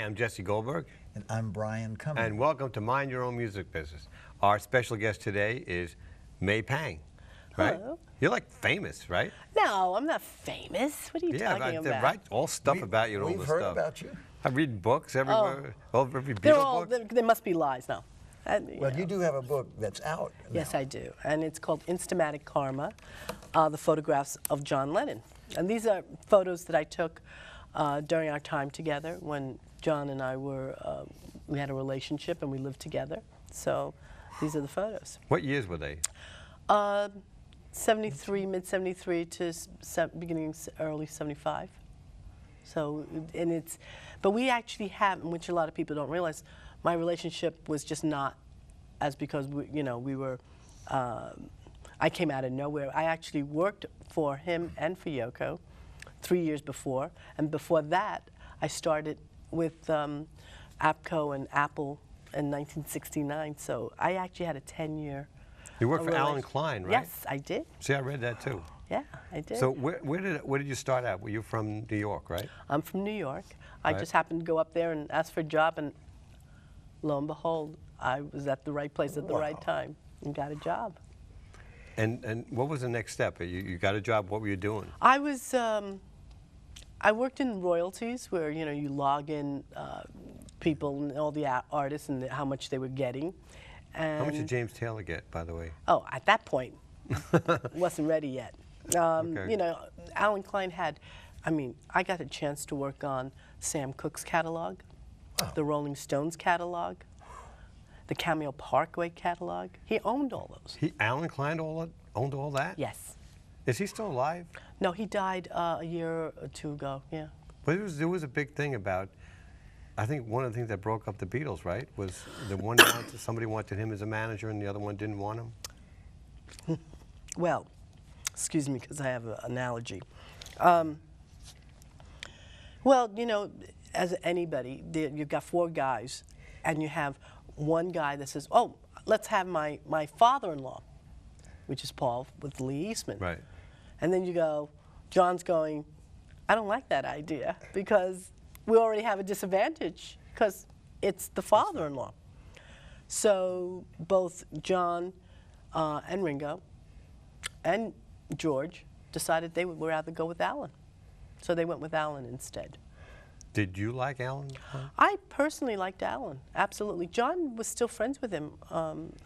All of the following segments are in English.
I'm Jesse Goldberg. And I'm Brian Cummings. And welcome to Mind Your Own Music Business. Our special guest today is May Pang, right? Hello. You're like famous, right? No, I'm not famous. What are you talking about? Right. All stuff about you and all this We've stuff. heard about you. I read books everywhere. Every They're Beatle all, book. they must be lies now. Well, you do have a book that's out now. Yes, I do. And it's called Instamatic Karma, The Photographs of John Lennon. And these are photos that I took during our time together when John and I were, we had a relationship and we lived together. So these are the photos. What years were they? 73, mid-73 to beginning early 75. So, and it's, but we actually have, which a lot of people don't realize, my relationship was just not as because, we were, I came out of nowhere. I actually worked for him and for Yoko 3 years before. And before that, I started with APCO and Apple in 1969. So I actually had a 10-year You worked for Alan Klein, right? Yes, I did. See, I read that too. Yeah, I did. So where did you start out? Were you from New York, right? I'm from New York. I Right. just happened to go up there and ask for a job, and lo and behold, I was at the right place at the right time and got a job. And what was the next step? You got a job. What were you doing? I was, I worked in royalties where, you log in people and all the artists and how much they were getting. And How much did James Taylor get, by the way? Oh, at that point, wasn't ready yet. Okay. Alan Klein had, I got a chance to work on Sam Cooke's catalog, the Rolling Stones catalog, the Cameo Parkway catalog. He owned all those. Alan Klein owned all that? Yes. Is he still alive? No, he died a year or two ago, yeah. But there was a big thing about, I think one of the things that broke up the Beatles, right, was the one somebody wanted him as a manager and the other one didn't want him? Well, excuse me, because I have an allergy. Well, as anybody, you've got four guys, and you have one guy that says, oh, let's have my father-in-law, which is Paul with Lee Eastman. Right. And then you go, John's going, I don't like that idea because we already have a disadvantage because it's the father-in-law. So both John and Ringo and George decided they would rather go with Alan. So they went with Alan instead. Did you like Alan? I personally liked Alan, absolutely. John was still friends with him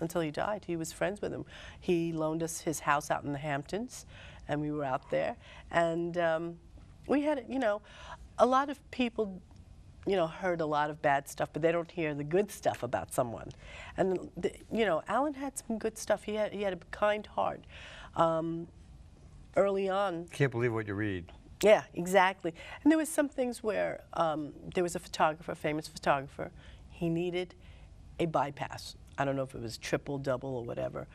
until he died. He was friends with him. He loaned us his house out in the Hamptons, and we were out there. And we had, a lot of people, heard a lot of bad stuff, but they don't hear the good stuff about someone. And, Alan had some good stuff. He had a kind heart. Early on. Can't believe what you read. Yeah, exactly. And there was some things where there was a photographer, a famous photographer. He needed a bypass. I don't know if it was triple, double, or whatever,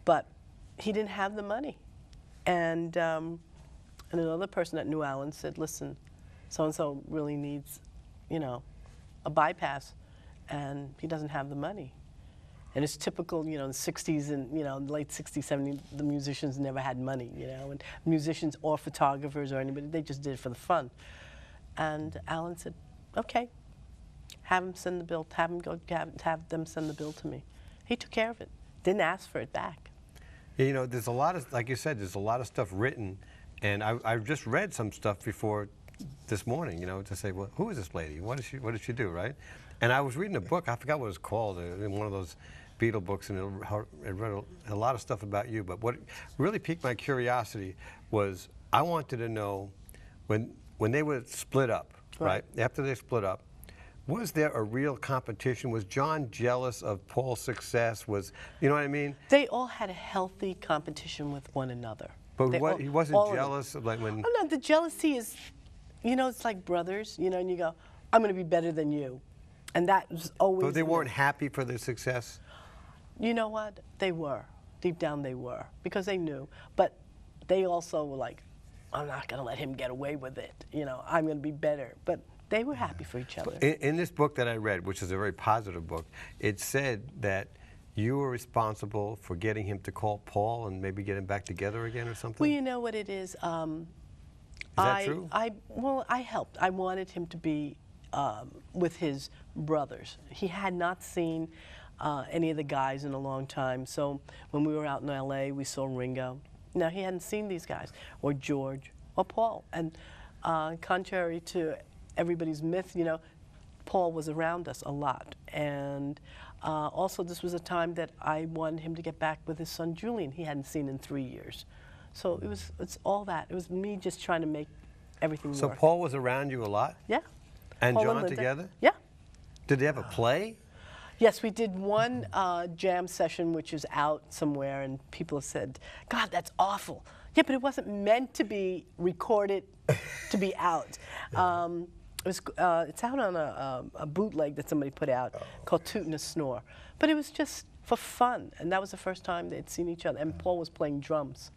but he didn't have the money. And another person that knew Alan said, "Listen, so and so really needs, a bypass, and he doesn't have the money." And it's typical, in the 60s and, late 60s, 70s, the musicians never had money, and musicians or photographers or anybody, they just did it for the fun. And Alan said, okay, have him send the bill, have them send the bill to me. He took care of it, didn't ask for it back. Yeah, there's a lot of, like you said, there's a lot of stuff written, and I've just read some stuff before this morning, to say, well, who is this lady? What did she do, right? And I was reading a book, I forgot what it was called, one of those Beatle books, and it read a lot of stuff about you. But what really piqued my curiosity was I wanted to know when they were split up, right? After they split up, was there a real competition? Was John jealous of Paul's success? You know what I mean? They all had a healthy competition with one another. But he wasn't jealous of like when... Oh, no, the jealousy is, it's like brothers, and you go, I'm going to be better than you. And that was always... But they weren't happy for their success? You know what? They were. Deep down they were, because they knew. But they also were like, I'm not going to let him get away with it. I'm going to be better. But they were happy for each other. In this book that I read, which is a very positive book, it said that you were responsible for getting him to call Paul and maybe get him back together again or something? Well, you know what it is? Is that true? Well, I helped. I wanted him to be with his brothers. He had not seen any of the guys in a long time. So when we were out in L.A., we saw Ringo. Now, he hadn't seen these guys, or George, or Paul. And contrary to everybody's myth, you know, Paul was around us a lot. And also, this was a time that I wanted him to get back with his son Julian, he hadn't seen in 3 years. So it's all that. It was me just trying to make everything So work. Paul was around you a lot? Yeah. And Paul John Linda. together? Yeah. Did they have a play? Yes, we did one jam session, which is out somewhere, and people have said, God, that's awful. Yeah, but it wasn't meant to be recorded to be out. It's out on a bootleg that somebody put out called Toot and a Snore. But it was just for fun, and that was the first time they'd seen each other, and Paul was playing drums.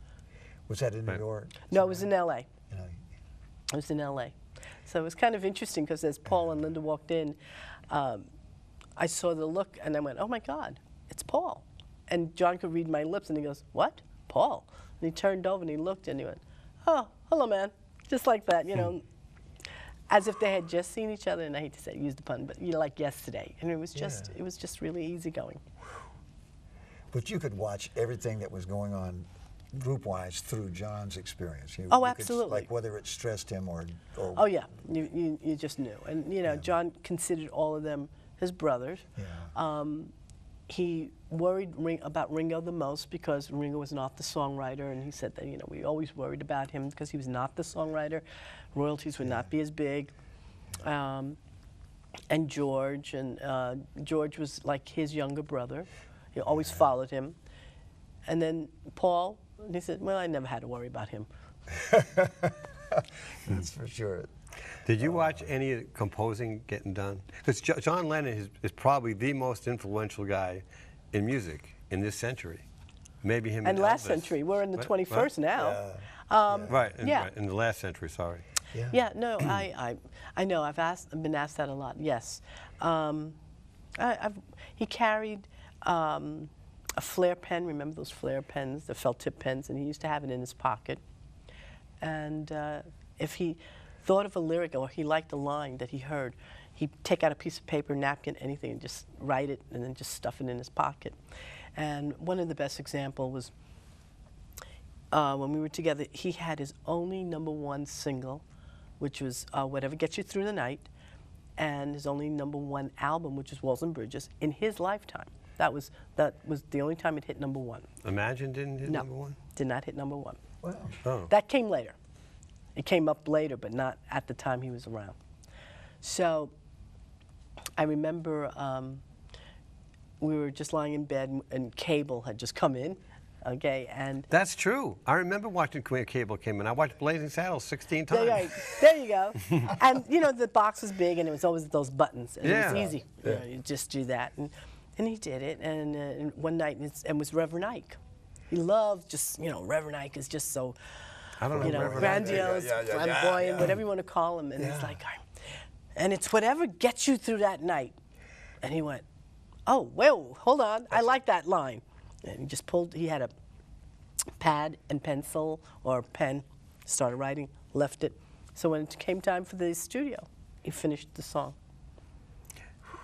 Was that in New York? No, it was in L.A. You know, It was in L.A. So it was kind of interesting because as Paul and Linda walked in, I saw the look and I went, oh my God, it's Paul. And John could read my lips and he goes, what? Paul? And he turned over and he looked and he went, oh, hello, man. Just like that, you know, as if they had just seen each other. And I hate to say, use the pun, but you know, like yesterday. And it was just really easygoing. but you could watch everything that was going on group-wise through John's experience. You could, Absolutely. like whether it stressed him or Oh, yeah, you just knew. And, you know, John considered all of them his brothers. Yeah. He worried about Ringo the most because Ringo was not the songwriter, and he said that, you know, we always worried about him because he was not the songwriter. Royalties would not be as big. And George was like his younger brother. He always followed him. And then Paul, and he said, well, I never had to worry about him. That's for sure. Did you watch any of the composing getting done? Because John Lennon is probably the most influential guy in music in this century. Maybe him And and last Elvis. century, we're in the What? 21st now. Right, yeah. right, in the last century, sorry. Yeah. Yeah, no, I know. I've been asked that a lot. Yes, he carried a Flair pen. Remember those Flair pens, the felt tip pens, and he used to have it in his pocket. And if he thought of a lyric or he liked a line that he heard, he'd take out a piece of paper, napkin, anything, and just write it, and then just stuff it in his pocket. And one of the best example was when we were together. He had his only #1 single, which was Whatever Gets You Through the Night, and his only #1 album, which was Walls and Bridges, in his lifetime. That was the only time it hit #1. Imagine didn't hit No, #1? did not hit #1. Wow. Oh. That came later. It came up later, but not at the time he was around. So I remember we were just lying in bed, and Cable had just come in, okay, and That's true. I remember watching when Cable came in. I watched Blazing Saddles 16 times. there you go. And you know, the box was big, and it was always those buttons, and it Yeah. was easy. You know, you just do that, and he did it. And one night, it was Reverend Ike. He loved just, you know, Reverend Ike is just so, I don't know. you know, Reverend grandiose, flamboyant, whatever you want to call him. And it's like, and it's whatever gets you through that night. And he went, oh, whoa, hold on, I like that line. And he just pulled, he had a pad and pencil or pen, started writing, left it. So when it came time for the studio, he finished the song.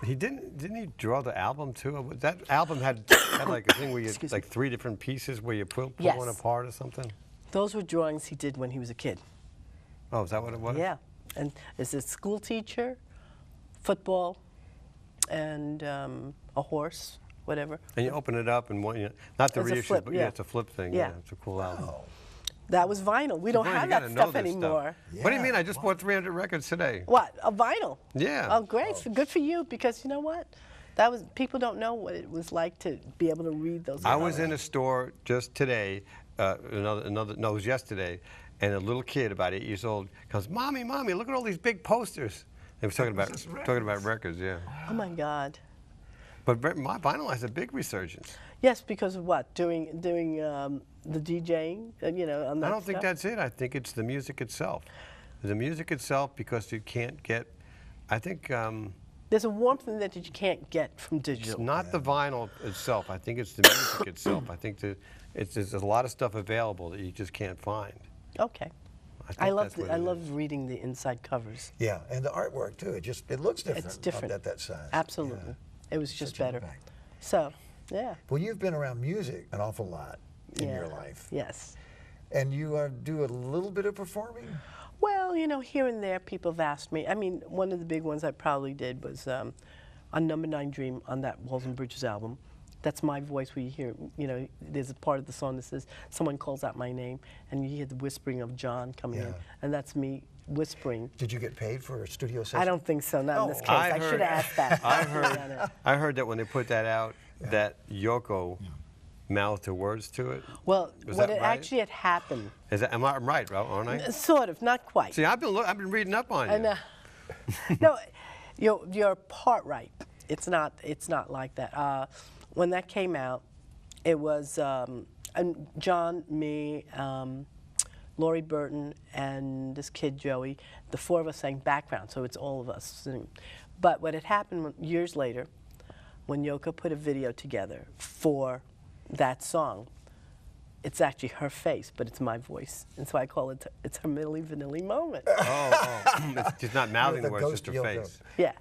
He didn't he draw the album too? That album had like a thing where you Excuse like 3 different pieces where you pull Yes. one apart or something. Those were drawings he did when he was a kid. Oh, is that what it was? Yeah, and as a school teacher, football, and a horse, whatever. And you open it up and one, not the It's a reissues, flip, but yeah. it's a flip thing. Yeah. It's a cool album. That was vinyl. We don't Boy, have you that gotta know stuff this anymore. What do you mean? I just bought 300 records today. What, a vinyl? Yeah. Oh, great. Good for you, because you know what? That was, people don't know what it was like to be able to read those. I was in a store just today, no, it was yesterday, and a little kid about 8 years old comes, Mommy, Mommy, look at all these big posters. They was talking about records, yeah. Oh my God. But my vinyl has a big resurgence. Yes, because of what? Doing the DJing, you know, on that I don't think stuff? that's it. I think it's the music itself. The music itself, because you can't get, I think There's a warmth in that you can't get from it's digital. not the vinyl itself. I think it's the music itself. I think there's a lot of stuff available that you just can't find. Okay. think that's what I it love is. reading the inside covers. Yeah, and the artwork too. It looks different. It's different at that size. Absolutely, Yeah. it was just Such an better. impact. So, yeah. Well, you've been around music an awful lot in Yeah. your life, Yes. and you do a little bit of performing. Well, you know, here and there, people have asked me. I mean, one of the big ones I probably did was on Number 9 Dream on that Walls and Bridges album. That's my voice where you hear, you know, there's a part of the song that says, someone calls out my name, and you hear the whispering of John coming in. Yeah. And that's me whispering. Did you get paid for a studio session? I don't think so, not in this Oh. case. I I should heard- have asked that. I heard that when they put that out, that Yoko mouthed her words to it. Well, Was what that it right? actually had happened, Is that, am I right, aren't I? sort of, not quite. See, I've been reading up on you. And no, you're part right. It's not like that. When that came out, it was and John, me, Laurie Burton, and this kid Joey. The four of us sang background, so it's all of us singing. But what had happened years later, when Yoko put a video together for that song, it's actually her face, but it's my voice, and so I call it it's her Milli Vanilli moment. It's just not mouthing the the words, just her ghost Yoko. face. Yeah.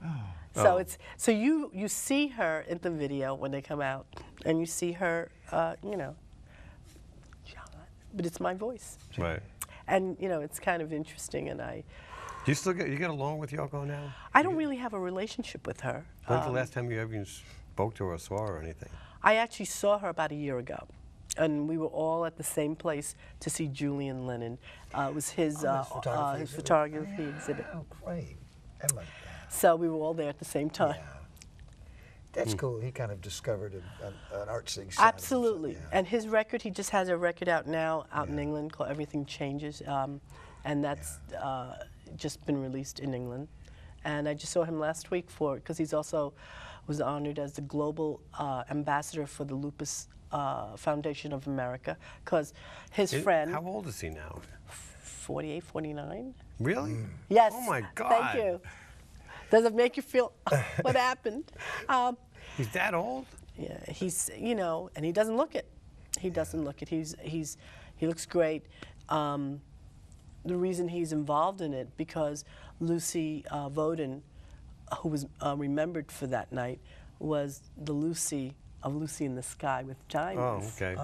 So Oh. so you see her in the video when they come out, and you see her, you know, John, but it's my voice, Right. and you know it's kind of interesting. And Do you still get along with Yoko now? I don't really have a relationship with her. When's the last time you ever even spoke to her or saw her or anything? I actually saw her about a year ago, and we were all at the same place to see Julian Lennon. It was his photography exhibit. Oh, great. Emma. So we were all there at the same time. Yeah. That's cool. He kind of discovered an artsy side of himself. Absolutely. Yeah. And his record, he just has a record out now out in England called Everything Changes. And that's just been released in England. And I just saw him last week because he's also was honored as the global ambassador for the Lupus Foundation of America. Because his friend, How old is he now? 48, 49? Really? Yes. Oh my God. Thank you. Does it make you feel what happened? He's that old? Yeah, he's, you know, and he doesn't look it. He doesn't look it. He looks great. The reason he's involved in it because Lucy Voden, who was remembered for that night, was the Lucy of Lucy in the Sky with Oh, Diamonds. okay.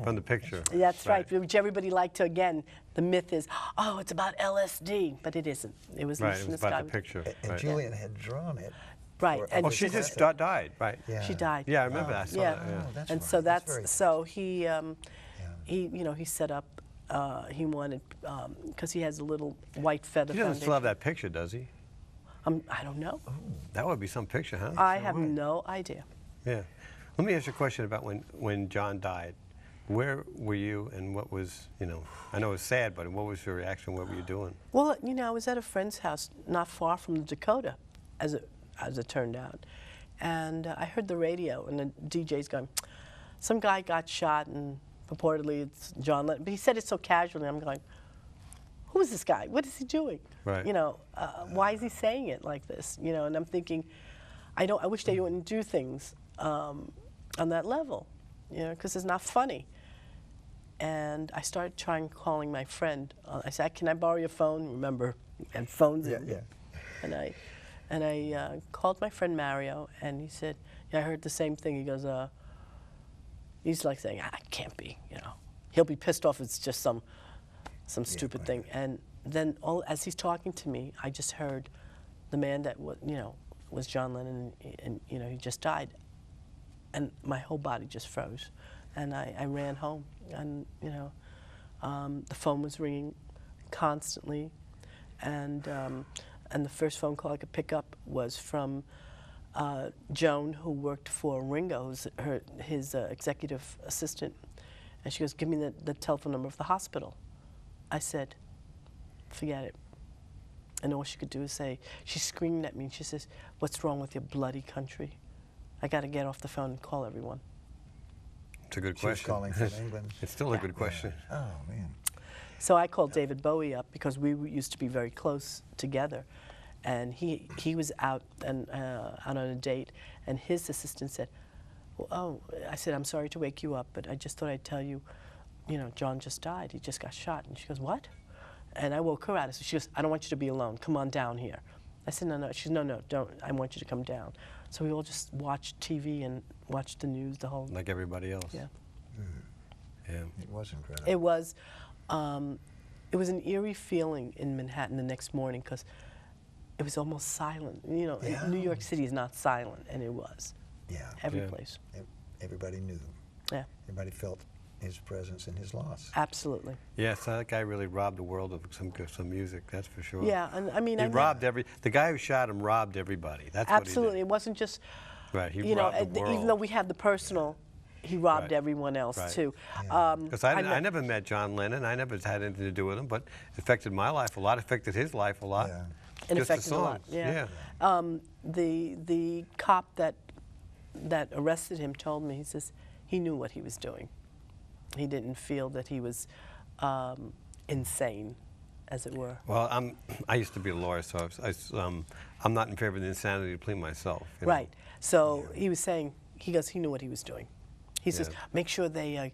From the picture. That's right. Which everybody liked to, again, the myth is, oh, it's about LSD, but it isn't. It was Right, Lucy it in the was Sky. about the with- picture. And Right. Julian had drawn it. Right, for- and Oh, she just died, right? Yeah. She died. Yeah, I remember that. I saw Yeah. that, yeah. Oh, that's And right. so That's very so he you know, he set up. He wanted because he has a little white feather. He doesn't still have foundation. that picture, does he? I don't know. That would be some picture, huh? I have no idea. Yeah. Let me ask you a question about when John died. Where were you and what was, you know, I know it was sad, but what was your reaction? What were you doing? Well, you know, I was at a friend's house not far from Dakota, as it turned out, and I heard the radio and the DJ's going, some guy got shot and purportedly it's John Lennon, but he said it so casually. I'm going, who is this guy? What is he doing? Right. You know, why is he saying it like this? You know, and I'm thinking, I wish they wouldn't do things on that level, you know, because it's not funny. And I started calling my friend. I said, "Can I borrow your phone?" Remember, and phones. Yeah, yeah. And I called my friend Mario, and he said, "Yeah, I heard the same thing." He goes, he's like saying, "I can't be," you know. He'll be pissed off. It's just some stupid thing. And then as he's talking to me, I just heard the man that was John Lennon, and you know, he just died. And my whole body just froze, and I ran home, and you know, the phone was ringing constantly, and the first phone call I could pick up was from Joan, who worked for Ringo, who's his executive assistant, and she goes, "Give me the telephone number of the hospital." I said, "Forget it." And all she could do is say, she screamed at me, and she says, "What's wrong with your bloody country? I got to get off the phone and call everyone." It's a good She was question. calling from England. It's still a good question. Oh, man. So I called David Bowie up because we used to be very close together, and he was out on a date, and his assistant said, well, "Oh," I said, "I'm sorry to wake you up, but I just thought I'd tell you, you know, John just died. He just got shot." And she goes, "What?" And I woke her out. She goes, I don't want you to be alone. Come on down here. I said, no, no. She said, no, no, don't. I want you to come down. So we all just watched TV and watched the news the whole. Like everybody else. Yeah. Yeah. It was incredible. It was an eerie feeling in Manhattan the next morning because it was almost silent. You know, Yeah. New York City is not silent, and it was. Yeah. Every Yeah. place. Everybody knew. Yeah, Everybody felt his presence and his loss. absolutely. Yes, that guy really robbed the world of some music. That's for sure. Yeah, and I mean, He I know- robbed the guy who shot him robbed everybody. That's absolutely. It what wasn't just, he did. Right. He you know, robbed the world. even though we have the personal, he robbed Right. everyone else Right. too. Because I never met John Lennon. I never had anything to do with him, but it affected my life a lot. Affected his life a lot. Yeah. It Just the affected a lot. songs. Yeah. The cop that arrested him told me, he says he knew what he was doing. He didn't feel that he was insane, as it were. Well, I used to be a lawyer, so I'm not in favor of the insanity plea myself. You know? Right. So he was saying, he goes, he knew what he was doing. He says, Yeah. make sure they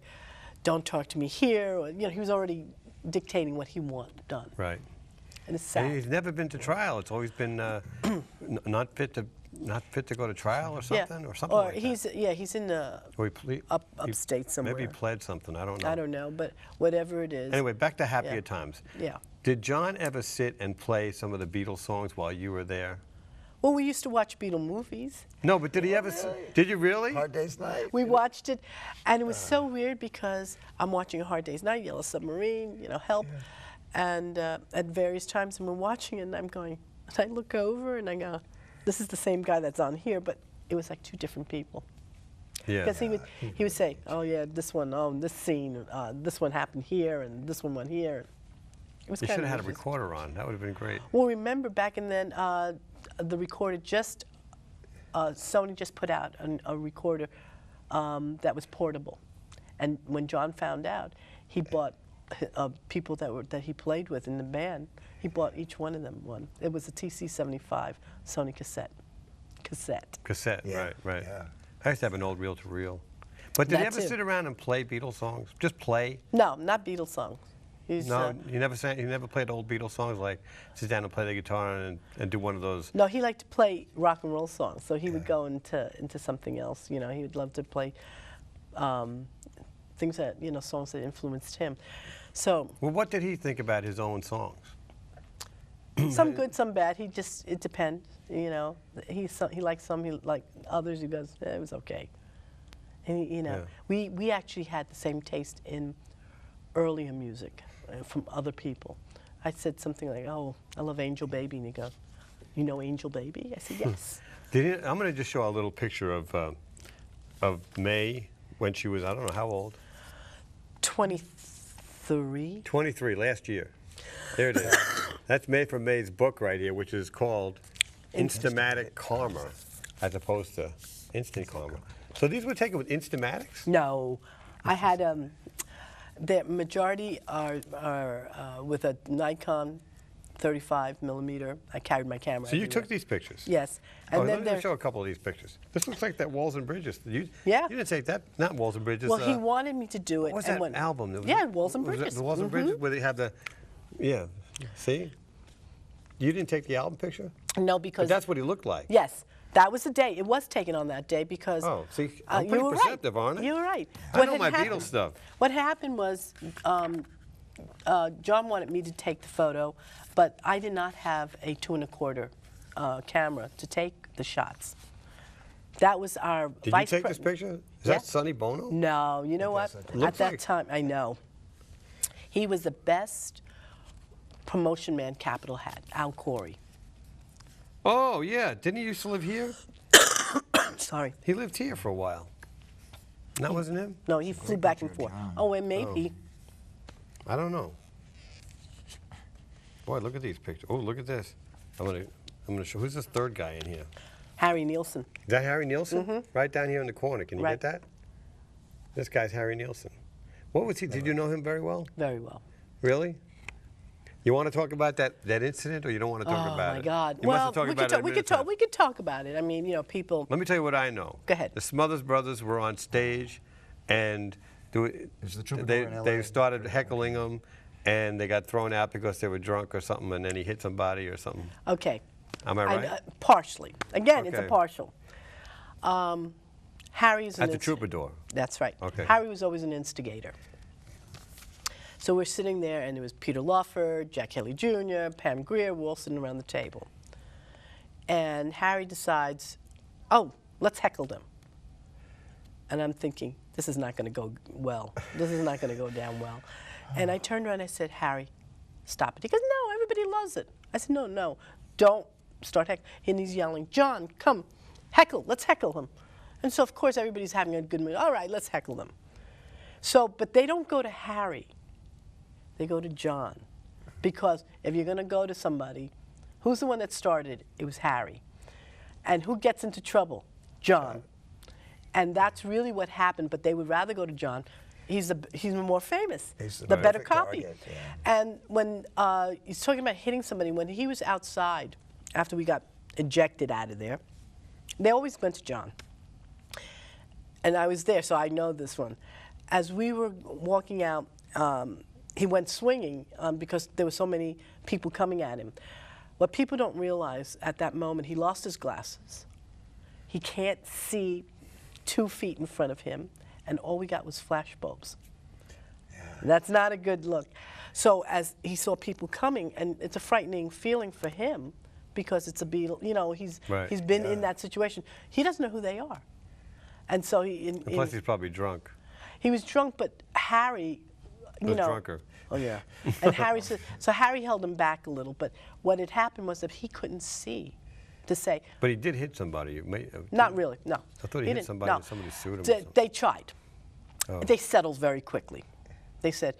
don't talk to me here. Or, you know, he was already dictating what he wanted done. Right. And it's sad. And he's never been to trial. It's always been not fit to go to trial or something, or something or like he's that. he's in Or he upstate somewhere. Maybe he pled something. I don't know. I don't know, but whatever it is. Anyway, back to Happier Yeah. Times. Yeah. Did John ever sit and play some of the Beatles songs while you were there? Well, we used to watch Beatle movies. No, but did he ever? Did you really? Hard Day's Night. We watched it, and it was so weird because I'm watching A Hard Day's Night, Yellow Submarine, you know, Help, and at various times, and we're watching it, and I'm going, and I look over, and I go, this is the same guy that's on here, but it was like two different people. Yeah. Because he would say, oh yeah, this one, oh, this scene, this one happened here, and this one went here. It was You kind should of have had a interesting. recorder on. That would have been great. Well, remember back in then, the recorder just, Sony just put out a recorder that was portable. And when John found out, he bought people that he played with in the band, he bought each one of them one. It was a TC-75 Sony cassette. Cassette, Yeah, right. yeah. I used to have an old reel-to-reel. But did he That ever too. sit around and play Beatles songs? Just play? No, not Beatles songs. He's, No, you never sang. You never played old Beatles songs, like sit down and play the guitar and do one of those. no, he liked to play rock and roll songs, so he would go into something else. You know, he would love to play things that, you know, songs that influenced him. So Well, what did he think about his own songs? some good, some bad. It depends. You know, he liked some, he liked others. He goes, it was okay. And you know, we actually had the same taste in earlier music from other people. I said something like, "Oh, I love Angel Baby," and he goes, "You know Angel Baby?" I said, "Yes." I'm going to just show a little picture of May when she was, I don't know how old. 23. 23, last year. There it is. That's May from May's book right here, which is called Instamatic Karma, as opposed to Instant Karma. So these were taken with Instamatics? No, I had the majority are with a Nikon 35 millimeter. I carried my camera. So you everywhere. took these pictures? Yes, Oh, and let then me there. show a couple of these pictures. This looks like that Walls and Bridges. You Yeah. didn't take that, not Walls and Bridges. Well, he wanted me to do it. What was and that when, album? It was- Yeah, Walls and was it Bridges. The Walls and Bridges, where they have the, yeah. See? You didn't take the album picture? No, But because that's what he looked like. yes, that was the day. It was taken on that day because. Oh, see, I'm you pretty were perceptive, right. aren't I? You were right. I What know had my happened- Beatles stuff. What happened was, John wanted me to take the photo, but I did not have a 2 1/4 camera to take the shots. That was our Did you vice take pre- this picture? Is Yeah. that Sonny Bono? No, you know what? does look At like- that Looks time, I know. He was the best promotion man Capitol had, Al Corey. Oh, yeah. Didn't he used to live here? Sorry. He lived here for a while. And that wasn't him? No, he flew back and picture of forth. John. Oh, and maybe. I don't know. Boy, look at these pictures. Oh, look at this. I'm gonna show. Who's this third guy in here? Harry Nielsen. Is that Harry Nielsen? Right down here in the corner. Can you Right. get that? This guy's Harry Nielsen. What was he? Did you know him very well? Very well. Really? You want to talk about that incident, or you don't want to talk Oh about my it? God! You well, must have talked we about could it talk. a We minute could talk. time. We could talk about it. I mean, you know, people. Let me tell you what I know. Go ahead. The Smothers Brothers were on stage, and Is the Troubadour they in LA? they started heckling him, and they got thrown out because they were drunk or something, and then he hit somebody or something. Okay. Am I right? Partially. Again, it's a Okay. partial. Harry is At the Troubadour. That's right. Okay. Harry was always an instigator. So we're sitting there, and it was Peter Lawford, Jack Haley Jr., Pam Grier, we're all sitting around the table. And Harry decides, oh, let's heckle them. And I'm thinking, this is not going to go well. This is not going to go down well. And I turned around and I said, Harry, stop it. He goes, no, everybody loves it. I said, no, don't start heckling. And he's yelling, John, come, heckle, let's heckle him. And so, of course, everybody's having a good mood. All right, let's heckle them. So, but they don't go to Harry. They go to John. Because if you're going to go to somebody, who's the one that started? It was Harry. And who gets into trouble? John. And that's really what happened, but they would rather go to John. He's more famous, He's the the better perfect copy. target, yeah. And when he's talking about hitting somebody, when he was outside, after we got ejected out of there, they always went to John. And I was there, so I know this one. As we were walking out, he went swinging because there were so many people coming at him. What people don't realize at that moment, he lost his glasses. He can't see 2 feet in front of him, and all we got was flash bulbs. Yeah. That's not a good look. So as he saw people coming, and it's a frightening feeling for him because it's a Beatle, you know, he's been in that situation. He doesn't know who they are. And so And plus, he's probably drunk. he was drunk, but Harry, you Was know. drunker. Oh, yeah. And Harry said, so Harry held him back a little, but what had happened was that he couldn't see to say, But he did hit somebody. not really, no. I thought he hit didn't, somebody no. and somebody sued him or They, something. they tried. Oh. They settled very quickly. They said,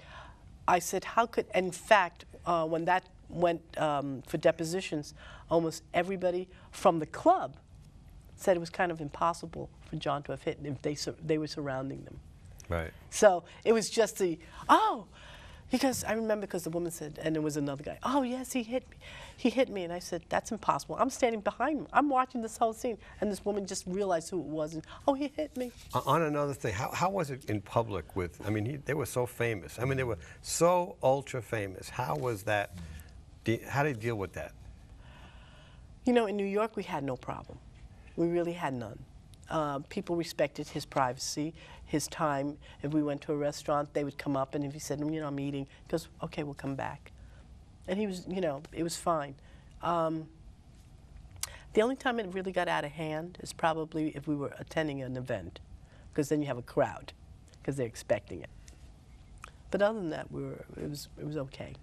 I said, how could, in fact, when that went for depositions, almost everybody from the club said it was kind of impossible for John to have hit if they were surrounding them. Right. So it was just because I remember because the woman said, and there was another guy, oh yes, he hit me. And I said, that's impossible. I'm standing behind him. I'm watching this whole scene. And this woman just realized who it was, and oh, he hit me. On another thing, how was it in public with, I mean, they were so famous. I mean, they were so ultra famous. How was that, how did they deal with that? You know, in New York, we had no problem. We really had none. People respected his privacy, his time. If we went to a restaurant, they would come up, and if he said, you know, I'm eating, he goes, okay, we'll come back. And he was, you know, it was fine. The only time it really got out of hand is probably if we were attending an event, because then you have a crowd, because they're expecting it. But other than that, it was okay.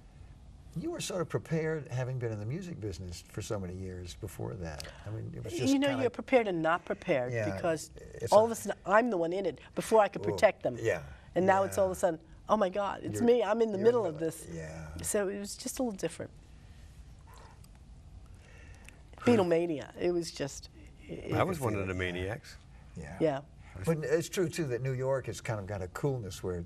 You were sort of prepared, having been in the music business for so many years before that. I mean, it was just You know, kinda, you're prepared and not prepared Yeah, because it's all a- of a sudden I'm the one in it before I could protect them. yeah, And now it's all of yeah. a sudden, oh my God, it's You're- me. I'm in the you're middle in of the- this. yeah. So it was just a little different. Beatlemania. It was just. I was one feel of the it, maniacs. Yeah. Yeah. But it's true too that New York has kind of got a coolness where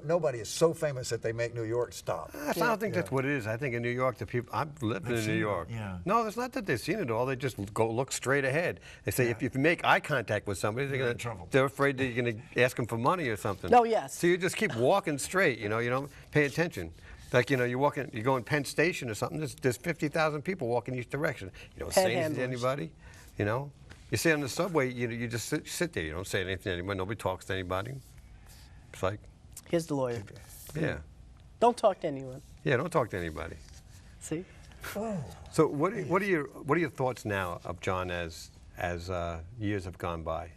nobody is so famous that they make New York stop. I don't think that's what it is. I think in New York, the people, I've lived They've in seen New it, York. yeah. No, it's not that they've seen it all. They just go look straight ahead. They say if you make eye contact with somebody, You're in trouble. they're afraid that you're going to ask them for money or something. Oh, yes. So you just keep walking straight, you know, you don't pay attention. Like, you know, you go in Penn Station or something, there's 50,000 people walking each direction. You don't say anything to Panhandlers. anybody, you know. You sit on the subway, you just sit there. You don't say anything to anyone. Nobody talks to anybody. It's like, Here's the lawyer. yeah. Don't talk to anyone. Yeah, don't talk to anybody. See? Oh. So what are your thoughts now of John as years have gone by?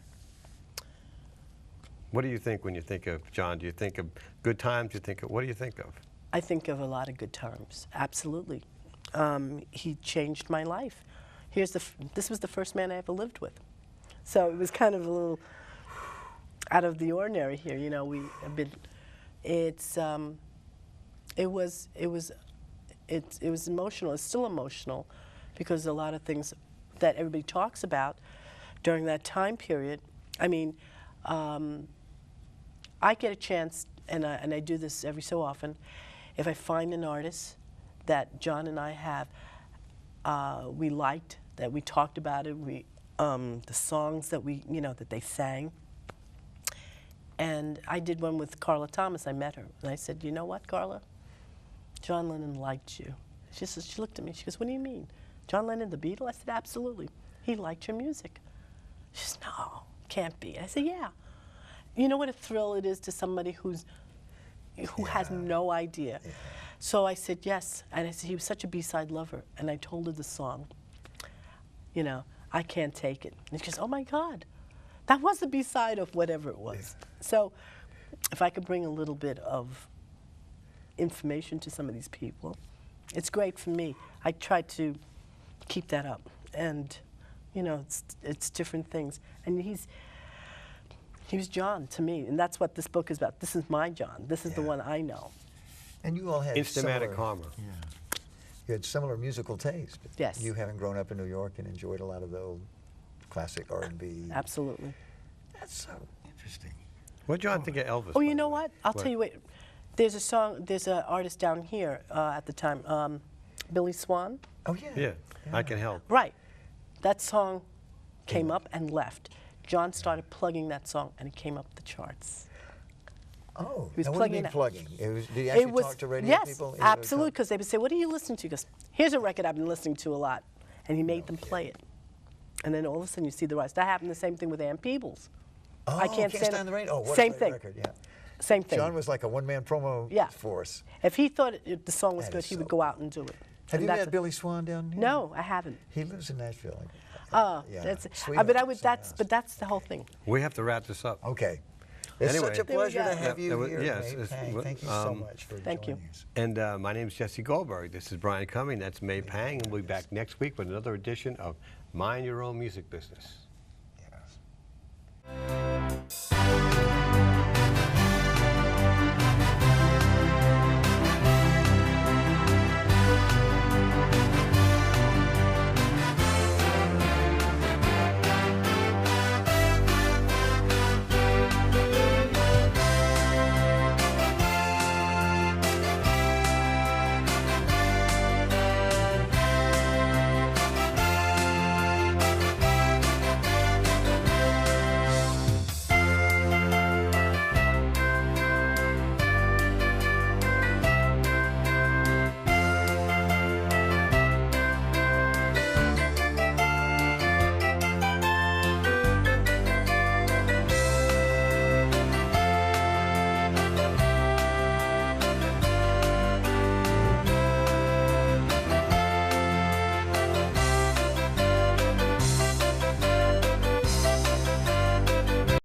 What do you think when you think of John? Do you think of good times? What do you think of? I think of a lot of good times. Absolutely. He changed my life. This was the first man I ever lived with. So it was kind of a little out of the ordinary here. You know, we have been. It was emotional. It's still emotional, because a lot of things that everybody talks about during that time period. I mean, I get a chance, and I do this every so often. If I find an artist that John and I have, we liked, that we talked about it, the songs that that they sang. And I did one with Carla Thomas. I met her, and I said, you know what, Carla? John Lennon liked you. She looked at me. She goes, what do you mean? John Lennon, the Beatle? I said, absolutely. He liked your music. She says, no, can't be. I said, yeah. You know what a thrill it is to somebody who has no idea. Yeah. So I said, yes. And I said, he was such a B-side lover. And I told her the song, you know, I Can't Take It. And she goes, oh my God, that was the B-side of whatever it was. Yeah. So if I could bring a little bit of information to some of these people, it's great for me. I try to keep that up. And, you know, it's different things. And he was John to me, and that's what this book is about. This is my John. This is the one I know. And you all had Instamatic karma. Yeah. You had similar musical taste. Yes. You having grown up in New York and enjoyed a lot of the old classic R&B. Absolutely. That's so interesting. What did John think of Elvis? Oh, you know what? I'll tell you what. There's a song, there's an artist down here at the time, Billy Swan. Oh, yeah. Yeah, I Can Help. Right. That song came up and left. John started plugging that song, and it came up the charts. Oh, He was now what do plugging you mean it. plugging? Did he actually talk to radio people? Yes, absolutely, because they would say, what are you listening to? He goes, here's a record I've been listening to a lot. And he made them play it. And then all of a sudden you see the rise. That happened the same thing with Ann Peebles. Oh, I Can't Stand the Rain? Oh, what same a great thing. record, yeah. Same thing. John was like a one-man promo force. If he thought the song was That good, is he would so go out and do it. Have And you that's met Billy Swan down here? No, I haven't. He lives in Nashville. Oh, yeah. that's. Sweetheart, But I would. something But that's the whole thing. We have to wrap this up. Okay. It's Anyway. such a There we pleasure go. to have Yeah, you here, yes, May Pang. Thank you so much for Thank you. joining us. And my name is Jesse Goldberg. This is Brian Cumming. That's May Pang. And we'll be back next week with another edition of Mind Your Own Music Business. Yes.